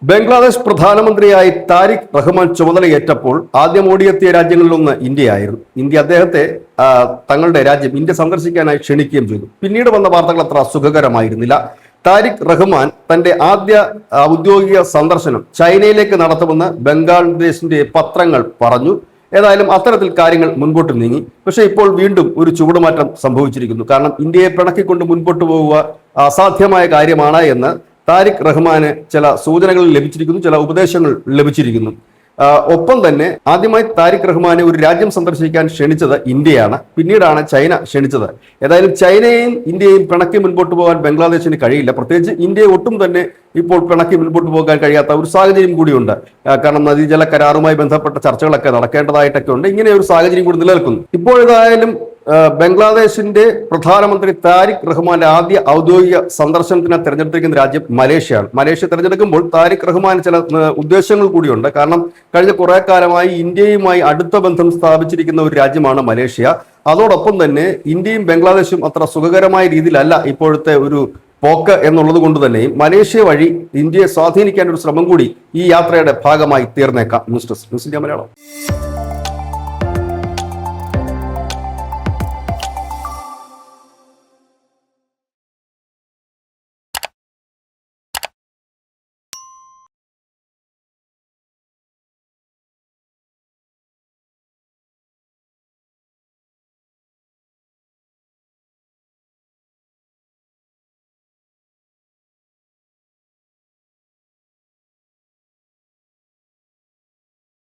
ബംഗ്ലാദേശ് പ്രധാനമന്ത്രിയായി താരിഖ് റഹ്മാൻ ചുമതലയേറ്റപ്പോൾ ആദ്യം ഓടിയെത്തിയ രാജ്യങ്ങളിലൊന്ന് ഇന്ത്യയായിരുന്നു. ഇന്ത്യ അദ്ദേഹത്തെ തങ്ങളുടെ രാജ്യം ഇന്ത്യ സന്ദർശിക്കാനായി ക്ഷണിക്കുകയും ചെയ്തു. പിന്നീട് വന്ന വാർത്തകൾ അത്ര സുഖകരമായിരുന്നില്ല. താരിഖ് റഹ്മാൻ തന്റെ ആദ്യ ഔദ്യോഗിക സന്ദർശനം ചൈനയിലേക്ക് നടത്തുമെന്ന് ബംഗ്ലാദേശിന്റെ പത്രങ്ങൾ പറഞ്ഞു. ഏതായാലും അത്തരത്തിൽ കാര്യങ്ങൾ മുൻപോട്ട് നീങ്ങി. പക്ഷേ ഇപ്പോൾ വീണ്ടും ഒരു ചുവടുമാറ്റം സംഭവിച്ചിരിക്കുന്നു. കാരണം ഇന്ത്യയെ പിണക്കിക്കൊണ്ട് മുൻപോട്ട് പോവുക അസാധ്യമായ കാര്യമാണ് എന്ന് താരിഖ് റഹ്മാന് ചില സൂചനകൾ ലഭിച്ചിരിക്കുന്നു, ചില ഉപദേശങ്ങൾ ലഭിച്ചിരിക്കുന്നു. ഒപ്പം തന്നെ ആദ്യമായി താരിഖ് റഹ്മാനെ ഒരു രാജ്യം സന്ദർശിക്കാൻ ക്ഷണിച്ചത് ഇന്ത്യയാണ്, പിന്നീടാണ് ചൈന ക്ഷണിച്ചത്. ഏതായാലും ചൈനയെയും ഇന്ത്യയും പിണക്കി മുൻപോട്ട് പോകാൻ ബംഗ്ലാദേശിന് കഴിയില്ല. പ്രത്യേകിച്ച് ഇന്ത്യയെ ഒട്ടും തന്നെ ഇപ്പോൾ പിണക്കി മുൻപോട്ട് പോകാൻ കഴിയാത്ത ഒരു സാഹചര്യം കൂടിയുണ്ട്. കാരണം നദീജല കരാറുമായി ബന്ധപ്പെട്ട ചർച്ചകളൊക്കെ നടക്കേണ്ടതായിട്ടൊക്കെ ഉണ്ട്. ഇങ്ങനെ ഒരു സാഹചര്യം കൂടി നിലനിൽക്കുന്നു. ഇപ്പോഴേതായാലും ബംഗ്ലാദേശിന്റെ പ്രധാനമന്ത്രി താരിഖ് റഹ്മാന്റെ ആദ്യ ഔദ്യോഗിക സന്ദർശനത്തിന് തെരഞ്ഞെടുത്തിരിക്കുന്ന രാജ്യം മലേഷ്യയാണ്. മലേഷ്യ തെരഞ്ഞെടുക്കുമ്പോൾ താരിഖ് റഹ്മാൻ ചില ഉദ്ദേശങ്ങൾ കൂടിയുണ്ട്. കാരണം കഴിഞ്ഞ കുറെ കാലമായി ഇന്ത്യയുമായി അടുത്ത ബന്ധം സ്ഥാപിച്ചിരിക്കുന്ന ഒരു രാജ്യമാണ് മലേഷ്യ. അതോടൊപ്പം തന്നെ ഇന്ത്യയും ബംഗ്ലാദേശും അത്ര സുഖകരമായ രീതിയിലല്ല ഇപ്പോഴത്തെ ഒരു പോക്ക് എന്നുള്ളത് കൊണ്ട് തന്നെയും മലേഷ്യ വഴി ഇന്ത്യയെ സ്വാധീനിക്കാൻ ഒരു ശ്രമം കൂടി ഈ യാത്രയുടെ ഭാഗമായി തീർന്നേക്കാം. News desk, news India Malayalam.